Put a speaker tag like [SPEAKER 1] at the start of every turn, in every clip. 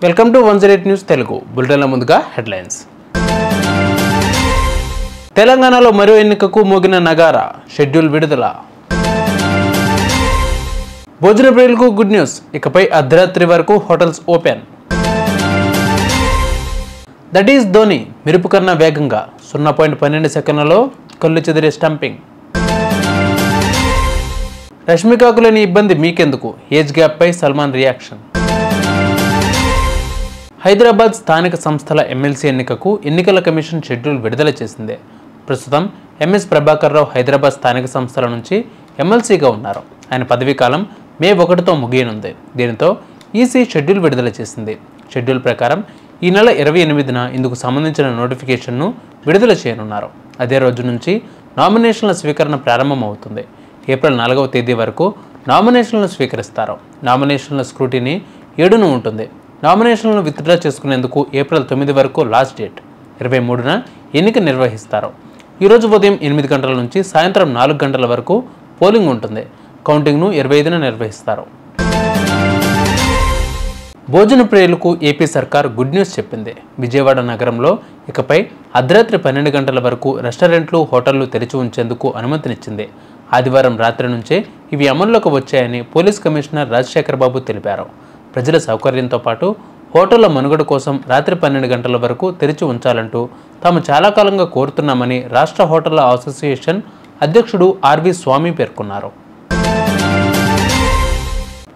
[SPEAKER 1] Welcome to 108 news Telugu బులెటిన్ల ముందుగా headlines. తెలంగాణలో మరో ఎన్నికకు మోగిన నగారా, షెడ్యూల్ విడుదల. భోజన ప్రియులకు గుడ్ న్యూస్, ఇకపై అర్ధరాత్రి వరకు hotels open. That is Dhoni, మెరుపు కన్నా వేగంగా 0.12 సెకన్లలో కళ్ళు చెదిరే స్టంపింగ్. రష్మికకు లేని ఇబ్బంది మీకెందుకు, ఏజ్ గ్యాప్ పై సల్మాన్ రియాక్షన్. హైదరాబాద్ స్థానిక సంస్థల ఎమ్మెల్సీ ఎన్నికకు ఎన్నికల కమిషన్ షెడ్యూల్ విడుదల చేసింది. ప్రస్తుతం ఎంఎస్ ప్రభాకర్ రావు హైదరాబాద్ స్థానిక సంస్థల నుంచి ఎమ్మెల్సీగా ఉన్నారు. ఆయన పదవీకాలం మే 1తో ముగియనుంది. దీనితో ఈసీ షెడ్యూల్ విడుదల చేసింది. షెడ్యూల్ ప్రకారం ఈ నెల 28న ఇందుకు సంబంధించిన నోటిఫికేషన్ను విడుదల చేయనున్నారు. అదే రోజు నుంచి నామినేషన్ల స్వీకరణ ప్రారంభం అవుతుంది. ఏప్రిల్ 4వ తేదీ వరకు నామినేషన్లను స్వీకరిస్తారు. నామినేషన్ల స్క్రూటినీ 7న ఉంటుంది. నామినేషన్లను విత్డ్రా చేసుకునేందుకు ఏప్రిల్ 9 వరకు లాస్ట్ డేట్. 23న ఎన్నిక నిర్వహిస్తారు. ఈరోజు ఉదయం 8 గంటల నుంచి సాయంత్రం 4 గంటల వరకు పోలింగ్ ఉంటుంది. కౌంటింగ్ను 25న నిర్వహిస్తారు. భోజన ప్రియులకు ఏపీ సర్కార్ గుడ్ న్యూస్ చెప్పింది. విజయవాడ నగరంలో ఇకపై అర్ధరాత్రి 12 గంటల వరకు రెస్టారెంట్లు, హోటళ్లు తెరిచి ఉంచేందుకు అనుమతినిచ్చింది. ఆదివారం రాత్రి నుంచే ఇవి అమల్లోకి వచ్చాయని పోలీస్ కమిషనర్ రాజశేఖర్ బాబు తెలిపారు. ప్రజల సౌకర్యంతో పాటు హోటళ్ల మనుగడ కోసం రాత్రి 12 గంటల వరకు తెరిచి ఉంచాలంటూ తాము చాలా కాలంగా కోరుతున్నామని రాష్ట్ర హోటళ్ల అసోసియేషన్ అధ్యక్షుడు ఆర్వి స్వామి పేర్కొన్నారు.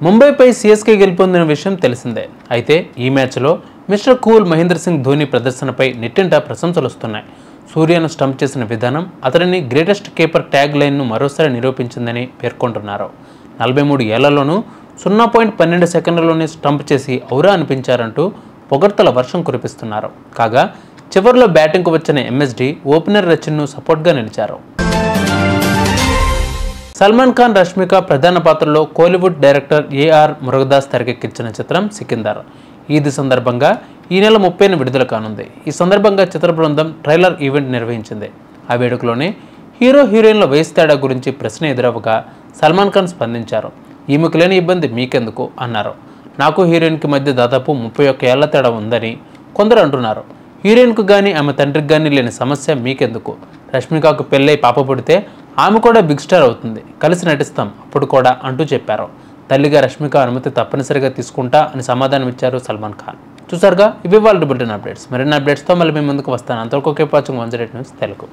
[SPEAKER 1] ముంబైపై సిఎస్కే గెలుపొందిన విషయం తెలిసిందే. అయితే ఈ మ్యాచ్లో మిస్టర్ కూల్ మహేంద్ర సింగ్ ధోని ప్రదర్శనపై నెట్టింట ప్రశంసలు వస్తున్నాయి. సూర్యను స్టంప్ చేసిన విధానం అతడిని గ్రేటెస్ట్ కీపర్ ట్యాగ్ లైన్ను మరోసారి నిరూపించిందని పేర్కొంటున్నారు. 43 ఏళ్లలోనూ 0.12 సెకండ్లలోనే స్టంప్ చేసి ఔరా అనిపించారంటూ పొగడ్తల వర్షం కురిపిస్తున్నారు. కాగా చివరిలో బ్యాటింగ్కు వచ్చిన ఎంఎస్డి ఓపెనర్ రచిన్ను సపోర్ట్గా నిలిచారు. సల్మాన్ ఖాన్, రష్మిక ప్రధాన పాత్రలో కోలీవుడ్ డైరెక్టర్ ఏఆర్ మురుగదాస్ తెరకెక్కించిన చిత్రం సికిందర్ ఈద్ సందర్భంగా ఈ నెల 30న విడుదల కానుంది. ఈ సందర్భంగా చిత్ర బృందం ట్రైలర్ ఈవెంట్ నిర్వహించింది. ఆ వేడుకలోనే హీరో హీరోయిన్ల వయసు తేడా గురించి ప్రశ్న ఎదురవగా సల్మాన్ ఖాన్ స్పందించారు. ఈమెకు లేని ఇబ్బంది మీకెందుకు అన్నారు. నాకు హీరోయిన్కి మధ్య దాదాపు 31 ఏళ్ల తేడా ఉందని కొందరు అంటున్నారు. హీరోయిన్కు కానీ ఆమె తండ్రికి కానీ లేని సమస్య మీకెందుకు. రష్మికకు పెళ్ళై పాప పుడితే ఆమె కూడా బిగ్ స్టార్ అవుతుంది, కలిసి నటిస్తాం అప్పుడు కూడా అంటూ చెప్పారు. తల్లిగా రష్మిక అనుమతి తప్పనిసరిగా తీసుకుంటా అని సమాధానం ఇచ్చారు సల్మాన్ ఖాన్. చూసారుగా, ఇవి వాళ్ళ బులెటిన్ అప్డేట్స్. మరిన్ని అప్డేట్స్తో మళ్ళీ మీ ముందుకు వస్తాను. అంతవరకు వాచింగ్ 108 న్యూస్ తెలుగు.